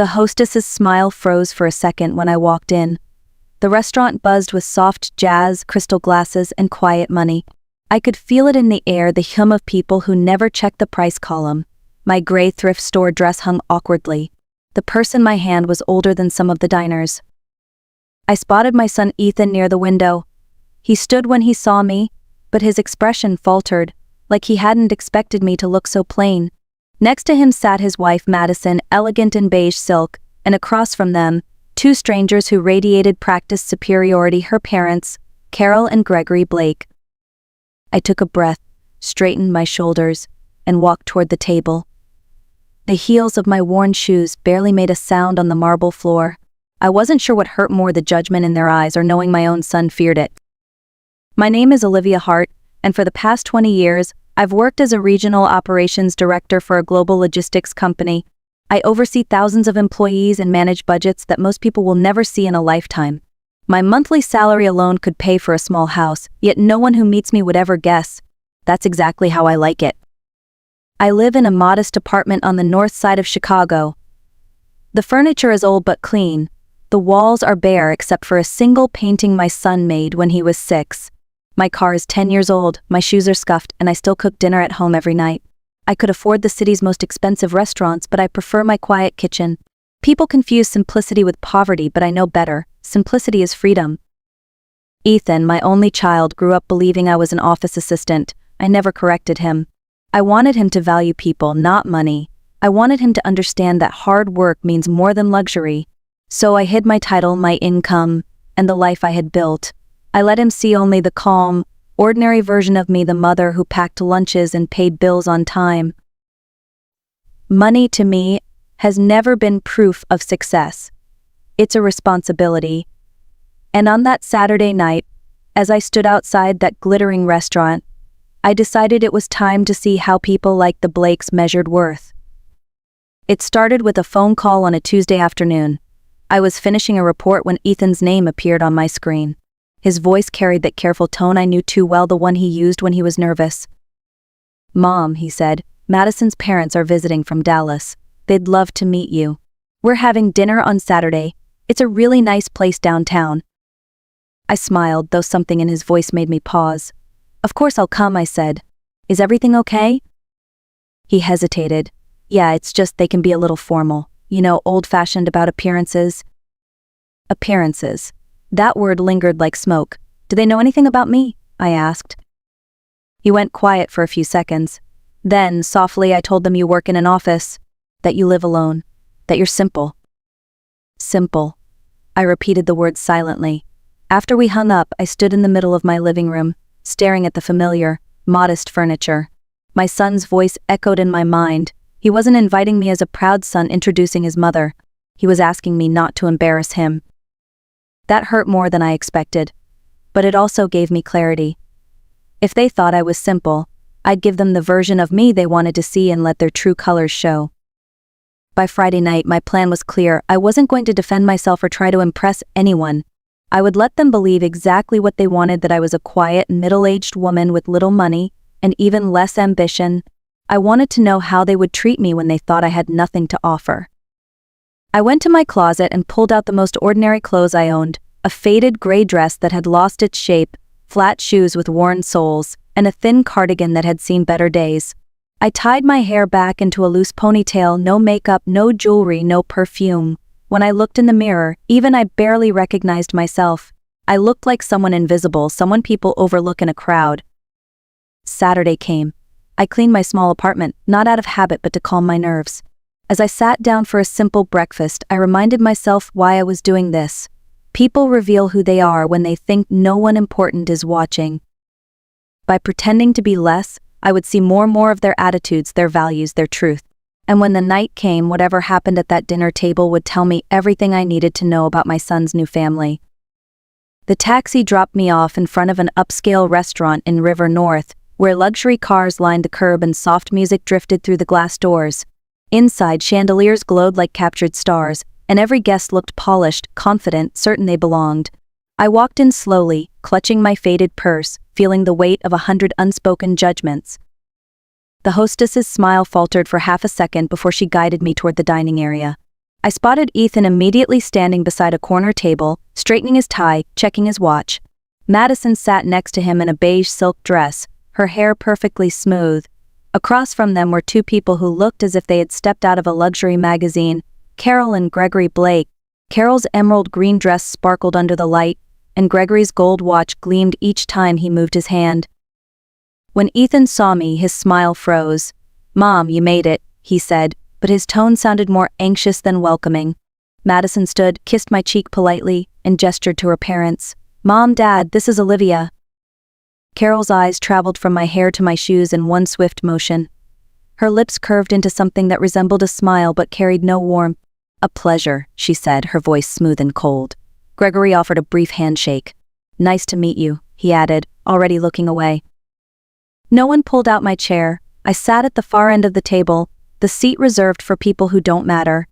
The hostess's smile froze for a second when I walked in. The restaurant buzzed with soft jazz, crystal glasses, and quiet money. I could feel it in the air, the hum of people who never checked the price column. My gray thrift store dress hung awkwardly. The purse in my hand was older than some of the diners. I spotted my son Ethan near the window. He stood when he saw me, but his expression faltered, like he hadn't expected me to look so plain. Next to him sat his wife Madison, elegant in beige silk, and across from them, two strangers who radiated practiced superiority, her parents, Carol and Gregory Blake. I took a breath, straightened my shoulders, and walked toward the table. The heels of my worn shoes barely made a sound on the marble floor. I wasn't sure what hurt more, the judgment in their eyes or knowing my own son feared it. My name is Olivia Hart, and for the past 20 years, I've worked as a regional operations director for a global logistics company. I oversee thousands of employees and manage budgets that most people will never see in a lifetime. My monthly salary alone could pay for a small house, yet no one who meets me would ever guess. That's exactly how I like it. I live in a modest apartment on the north side of Chicago. The furniture is old but clean. The walls are bare except for a single painting my son made when he was 6. My car is 10 years old, my shoes are scuffed, and I still cook dinner at home every night. I could afford the city's most expensive restaurants, but I prefer my quiet kitchen. People confuse simplicity with poverty, but I know better. Simplicity is freedom. Ethan, my only child, grew up believing I was an office assistant. I never corrected him. I wanted him to value people, not money. I wanted him to understand that hard work means more than luxury. So I hid my title, my income, and the life I had built. I let him see only the calm, ordinary version of me, the mother who packed lunches and paid bills on time. Money, to me, has never been proof of success. It's a responsibility. And on that Saturday night, as I stood outside that glittering restaurant, I decided it was time to see how people like the Blakes measured worth. It started with a phone call on a Tuesday afternoon. I was finishing a report when Ethan's name appeared on my screen. His voice carried that careful tone I knew too well, the one he used when he was nervous. "Mom," he said, "Madison's parents are visiting from Dallas. They'd love to meet you. We're having dinner on Saturday. It's a really nice place downtown." I smiled, though something in his voice made me pause. "Of course I'll come," I said. "Is everything okay?" He hesitated. "Yeah, it's just they can be a little formal. You know, old-fashioned about appearances." Appearances. That word lingered like smoke. "Do they know anything about me?" I asked. He went quiet for a few seconds. Then, softly, I told them, "You work in an office, that you live alone, that you're simple." Simple. I repeated the words silently. After we hung up, I stood in the middle of my living room, staring at the familiar, modest furniture. My son's voice echoed in my mind. He wasn't inviting me as a proud son introducing his mother. He was asking me not to embarrass him. That hurt more than I expected, but it also gave me clarity. If they thought I was simple, I'd give them the version of me they wanted to see and let their true colors show. By Friday night, my plan was clear. I wasn't going to defend myself or try to impress anyone. I would let them believe exactly what they wanted, that I was a quiet, middle-aged woman with little money and even less ambition. I wanted to know how they would treat me when they thought I had nothing to offer. I went to my closet and pulled out the most ordinary clothes I owned, a faded gray dress that had lost its shape, flat shoes with worn soles, and a thin cardigan that had seen better days. I tied my hair back into a loose ponytail, no makeup, no jewelry, no perfume. When I looked in the mirror, even I barely recognized myself. I looked like someone invisible, someone people overlook in a crowd. Saturday came. I cleaned my small apartment, not out of habit but to calm my nerves. As I sat down for a simple breakfast, I reminded myself why I was doing this. People reveal who they are when they think no one important is watching. By pretending to be less, I would see more and more of their attitudes, their values, their truth. And when the night came, whatever happened at that dinner table would tell me everything I needed to know about my son's new family. The taxi dropped me off in front of an upscale restaurant in River North, where luxury cars lined the curb and soft music drifted through the glass doors. Inside, chandeliers glowed like captured stars, and every guest looked polished, confident, certain they belonged. I walked in slowly, clutching my faded purse, feeling the weight of 100 unspoken judgments. The hostess's smile faltered for half a second before she guided me toward the dining area. I spotted Ethan immediately standing beside a corner table, straightening his tie, checking his watch. Madison sat next to him in a beige silk dress, her hair perfectly smooth. Across from them were two people who looked as if they had stepped out of a luxury magazine, Carol and Gregory Blake. Carol's emerald green dress sparkled under the light, and Gregory's gold watch gleamed each time he moved his hand. When Ethan saw me, his smile froze. "Mom, you made it," he said, but his tone sounded more anxious than welcoming. Madison stood, kissed my cheek politely, and gestured to her parents. "Mom, Dad, this is Olivia." Carol's eyes traveled from my hair to my shoes in one swift motion. Her lips curved into something that resembled a smile but carried no warmth. "A pleasure," she said, her voice smooth and cold. Gregory offered a brief handshake. "Nice to meet you," he added, already looking away. No one pulled out my chair. I sat at the far end of the table, the seat reserved for people who don't matter.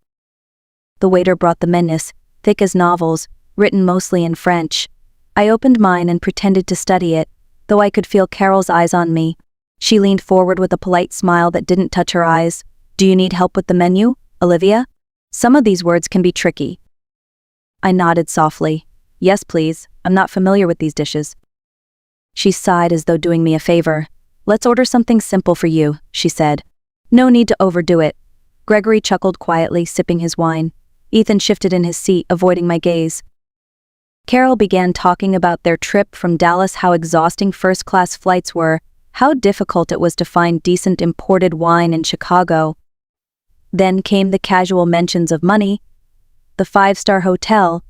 The waiter brought the menus, thick as novels, written mostly in French. I opened mine and pretended to study it, though I could feel Carol's eyes on me. She leaned forward with a polite smile that didn't touch her eyes. "Do you need help with the menu, Olivia? Some of these words can be tricky." I nodded softly. "Yes, please. I'm not familiar with these dishes." She sighed as though doing me a favor. "Let's order something simple for you," she said. "No need to overdo it." Gregory chuckled quietly, sipping his wine. Ethan shifted in his seat, avoiding my gaze. Carol began talking about their trip from Dallas, how exhausting first-class flights were, how difficult it was to find decent imported wine in Chicago. Then came the casual mentions of money, the five-star hotel,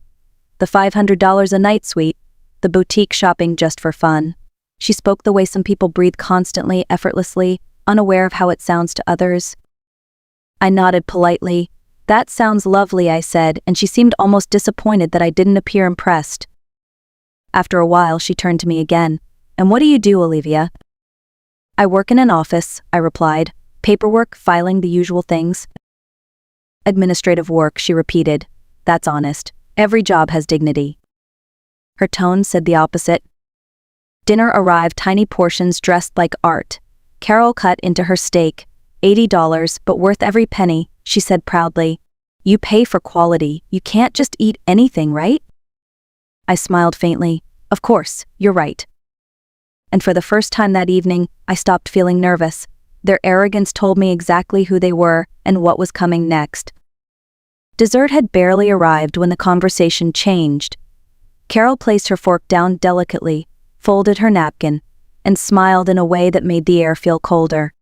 the $500 a night suite, the boutique shopping just for fun. She spoke the way some people breathe constantly, effortlessly, unaware of how it sounds to others. I nodded politely. "That sounds lovely," I said, and she seemed almost disappointed that I didn't appear impressed. After a while, she turned to me again. "And what do you do, Olivia?" "I work in an office," I replied. "Paperwork, filing, the usual things." "Administrative work," she repeated. "That's honest. Every job has dignity." Her tone said the opposite. Dinner arrived, tiny portions dressed like art. Carol cut into her steak. $80, but worth every penny, she said proudly. "You pay for quality. You can't just eat anything, right?" I smiled faintly. "Of course, you're right." And for the first time that evening, I stopped feeling nervous. Their arrogance told me exactly who they were and what was coming next. Dessert had barely arrived when the conversation changed. Carol placed her fork down delicately, folded her napkin, and smiled in a way that made the air feel colder.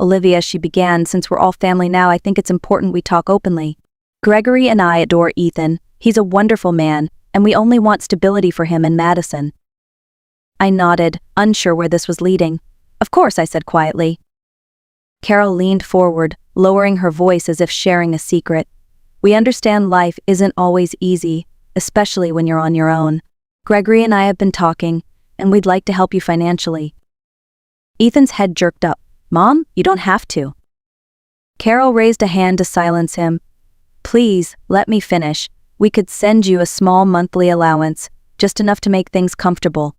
"Olivia," she began, "since we're all family now, I think it's important we talk openly. Gregory and I adore Ethan. He's a wonderful man, and we only want stability for him and Madison." I nodded, unsure where this was leading. "Of course," I said quietly. Carol leaned forward, lowering her voice as if sharing a secret. "We understand life isn't always easy, especially when you're on your own. Gregory and I have been talking, and we'd like to help you financially." Ethan's head jerked up. "Mom, you don't have to." Carol raised a hand to silence him. "Please, let me finish. We could send you a small monthly allowance, just enough to make things comfortable.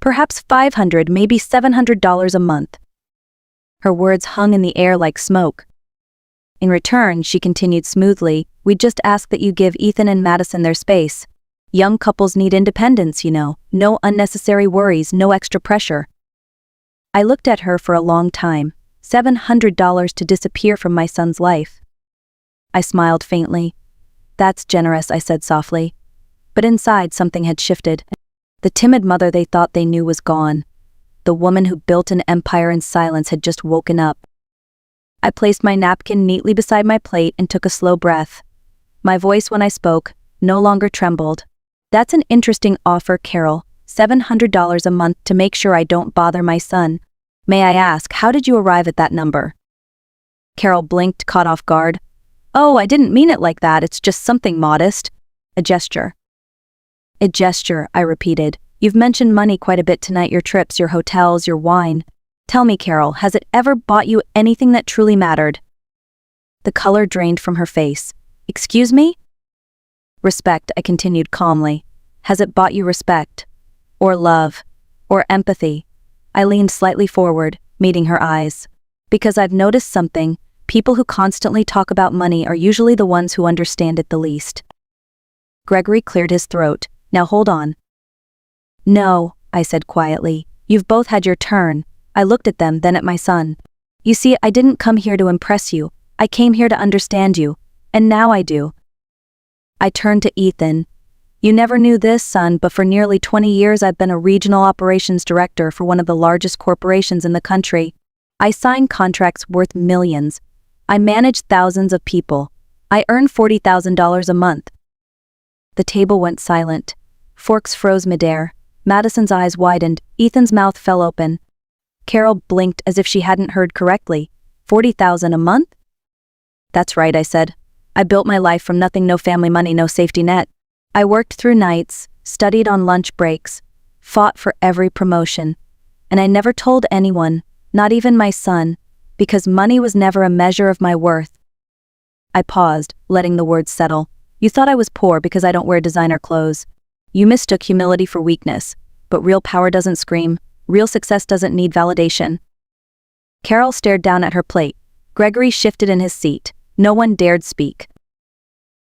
Perhaps $500, maybe $700 a month." Her words hung in the air like smoke. "In return," she continued smoothly, "we'd just ask that you give Ethan and Madison their space. Young couples need independence, you know. No unnecessary worries, no extra pressure." I looked at her for a long time. $700 to disappear from my son's life. I smiled faintly. "That's generous," I said softly. But inside something had shifted. The timid mother they thought they knew was gone. The woman who built an empire in silence had just woken up. I placed my napkin neatly beside my plate and took a slow breath. My voice, when I spoke, no longer trembled. "That's an interesting offer, Carol. $700 a month to make sure I don't bother my son. May I ask, how did you arrive at that number?" Carol blinked, caught off guard. "Oh, I didn't mean it like that. It's just something modest." A gesture. "A gesture," I repeated. "You've mentioned money quite a bit tonight, your trips, your hotels, your wine. Tell me, Carol, has it ever bought you anything that truly mattered?" The color drained from her face. "Excuse me?" "Respect," I continued calmly. "Has it bought you respect? Or love? Or empathy?" I leaned slightly forward, meeting her eyes. "Because I've noticed something. People who constantly talk about money are usually the ones who understand it the least. Gregory cleared his throat. Now hold on. No, I said quietly. You've both had your turn. I looked at them, then at my son. You see, I didn't come here to impress you. I came here to understand you. And now I do. I turned to Ethan. You never knew this, son, but for nearly 20 years I've been a regional operations director for one of the largest corporations in the country. I sign contracts worth millions. I manage thousands of people. I earn $40,000 a month. The table went silent. Forks froze midair. Madison's eyes widened. Ethan's mouth fell open. Carol blinked as if she hadn't heard correctly. $40,000 a month? That's right, I said. I built my life from nothing, no family money, no safety net. I worked through nights, studied on lunch breaks, fought for every promotion. And I never told anyone, not even my son, because money was never a measure of my worth. I paused, letting the words settle. You thought I was poor because I don't wear designer clothes. You mistook humility for weakness, but real power doesn't scream. Real success doesn't need validation. Carol stared down at her plate. Gregory shifted in his seat. No one dared speak.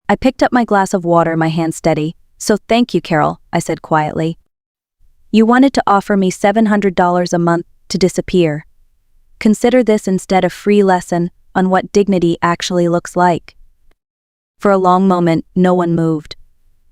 I picked up my glass of water, my hand steady. So thank you, Carol, I said quietly. You wanted to offer me $700 a month to disappear. Consider this instead a free lesson on what dignity actually looks like. For a long moment, no one moved.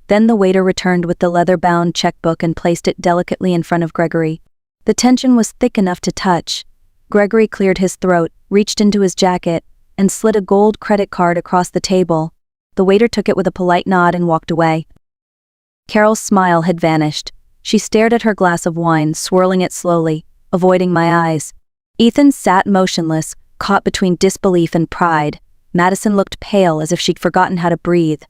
Then the waiter returned with the leather-bound checkbook and placed it delicately in front of Gregory. The tension was thick enough to touch. Gregory cleared his throat, reached into his jacket, and slid a gold credit card across the table. The waiter took it with a polite nod and walked away. Carol's smile had vanished. She stared at her glass of wine, swirling it slowly, avoiding my eyes. Ethan sat motionless, caught between disbelief and pride. Madison looked pale, as if she'd forgotten how to breathe.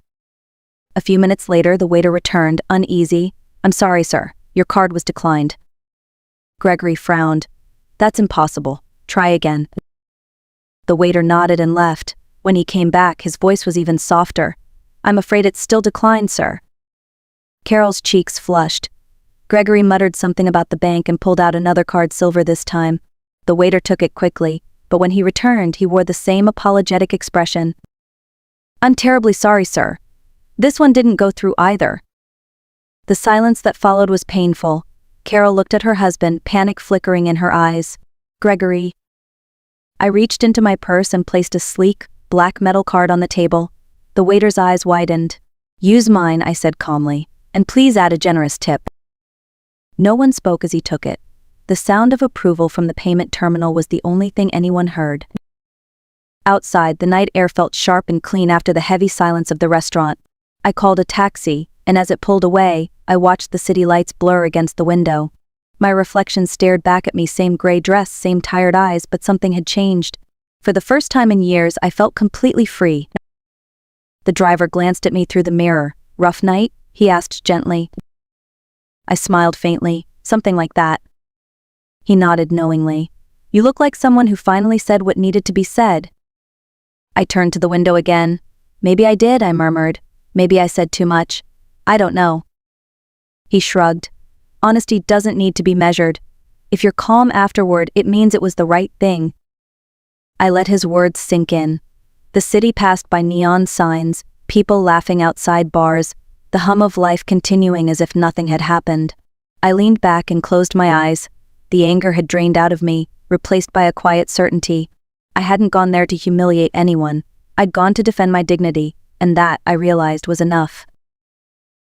A few minutes later, the waiter returned, uneasy. I'm sorry, sir. Your card was declined. Gregory frowned. That's impossible. Try again. The waiter nodded and left. When he came back, his voice was even softer. I'm afraid it's still declined, sir. Carol's cheeks flushed. Gregory muttered something about the bank and pulled out another card, silver this time. The waiter took it quickly, but when he returned, he wore the same apologetic expression. I'm terribly sorry, sir. This one didn't go through either. The silence that followed was painful. Carol looked at her husband, panic flickering in her eyes. Gregory. I reached into my purse and placed a sleek, black metal card on the table. The waiter's eyes widened. Use mine, I said calmly, and please add a generous tip. No one spoke as he took it. The sound of approval from the payment terminal was the only thing anyone heard. Outside, the night air felt sharp and clean after the heavy silence of the restaurant. I called a taxi, and as it pulled away, I watched the city lights blur against the window. My reflection stared back at me, same gray dress, same tired eyes, but something had changed. For the first time in years, I felt completely free. The driver glanced at me through the mirror. Rough night? He asked gently. I smiled faintly, something like that. He nodded knowingly. You look like someone who finally said what needed to be said. I turned to the window again. Maybe I did, I murmured. Maybe I said too much. I don't know. He shrugged. Honesty doesn't need to be measured. If you're calm afterward, it means it was the right thing. I let his words sink in. The city passed by neon signs, people laughing outside bars, the hum of life continuing as if nothing had happened. I leaned back and closed my eyes. The anger had drained out of me, replaced by a quiet certainty. I hadn't gone there to humiliate anyone. I'd gone to defend my dignity, and that, I realized, was enough.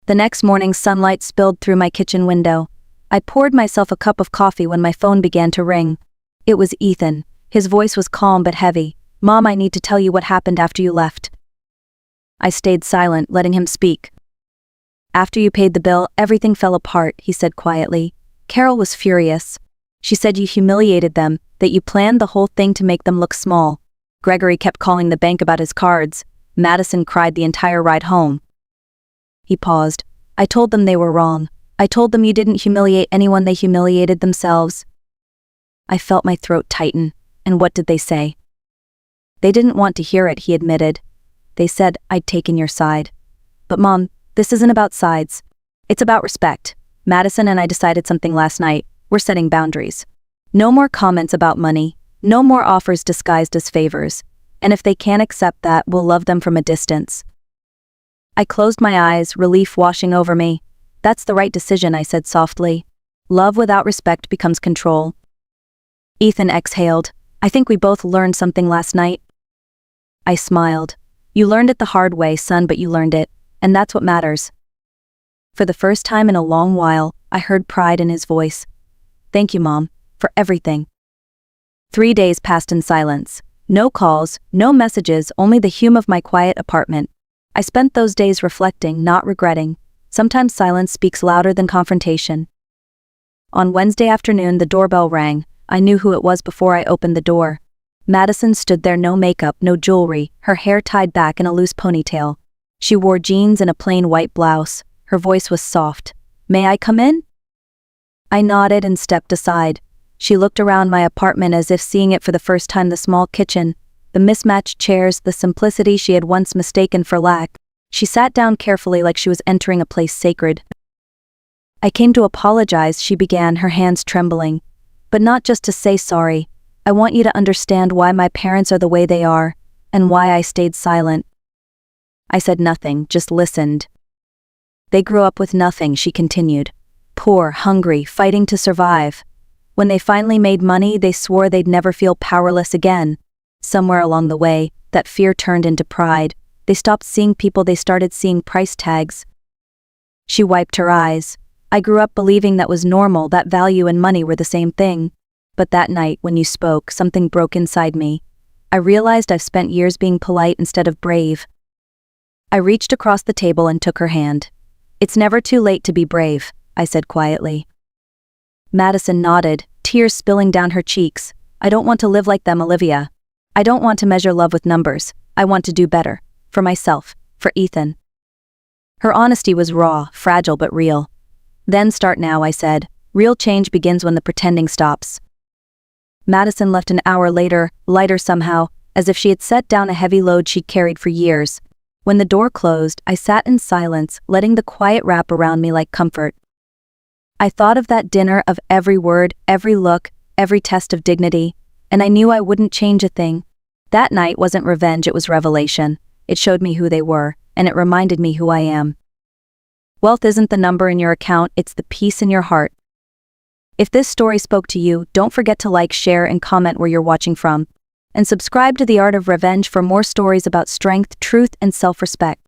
The next morning, sunlight spilled through my kitchen window. I poured myself a cup of coffee when my phone began to ring. It was Ethan. His voice was calm but heavy. Mom, I need to tell you what happened after you left. I stayed silent, letting him speak. After you paid the bill, everything fell apart, he said quietly. Carol was furious. She said you humiliated them, that you planned the whole thing to make them look small. Gregory kept calling the bank about his cards. Madison cried the entire ride home. He paused. I told them they were wrong. I told them you didn't humiliate anyone, they humiliated themselves. I felt my throat tighten. And what did they say? They didn't want to hear it, he admitted. They said I'd taken your side. But Mom, this isn't about sides. It's about respect. Madison and I decided something last night. We're setting boundaries. No more comments about money. No more offers disguised as favors. And if they can't accept that, we'll love them from a distance. I closed my eyes, relief washing over me. That's the right decision, I said softly. Love without respect becomes control. Ethan exhaled. I think we both learned something last night. I smiled. You learned it the hard way, son, but you learned it, and that's what matters. For the first time in a long while, I heard pride in his voice. Thank you, Mom, for everything. 3 days passed in silence. No calls, no messages, only the hum of my quiet apartment. I spent those days reflecting, not regretting. Sometimes silence speaks louder than confrontation. On Wednesday afternoon, the doorbell rang. I knew who it was before I opened the door. Madison stood there, no makeup, no jewelry, her hair tied back in a loose ponytail. She wore jeans and a plain white blouse. Her voice was soft. May I come in? I nodded and stepped aside. She looked around my apartment as if seeing it for the first time, the small kitchen, the mismatched chairs, the simplicity she had once mistaken for lack. She sat down carefully like she was entering a place sacred. I came to apologize, she began, her hands trembling. But not just to say sorry. I want you to understand why my parents are the way they are, and why I stayed silent. I said nothing, just listened. They grew up with nothing, she continued. Poor, hungry, fighting to survive. When they finally made money, they swore they'd never feel powerless again. Somewhere along the way, that fear turned into pride. They stopped seeing people, they started seeing price tags. She wiped her eyes. I grew up believing that was normal, that value and money were the same thing. But that night, when you spoke, something broke inside me. I realized I've spent years being polite instead of brave. I reached across the table and took her hand. It's never too late to be brave, I said quietly. Madison nodded, tears spilling down her cheeks. I don't want to live like them, Olivia. I don't want to measure love with numbers. I want to do better. For myself. For Ethan. Her honesty was raw, fragile but real. Then start now, I said. Real change begins when the pretending stops. Madison left an hour later, lighter somehow, as if she had set down a heavy load she'd carried for years. When the door closed, I sat in silence, letting the quiet wrap around me like comfort. I thought of that dinner, of every word, every look, every test of dignity, and I knew I wouldn't change a thing. That night wasn't revenge, it was revelation. It showed me who they were, and it reminded me who I am. Wealth isn't the number in your account, it's the peace in your heart. If this story spoke to you, don't forget to like, share, and comment where you're watching from. And subscribe to The Art of Revenge for more stories about strength, truth, and self-respect.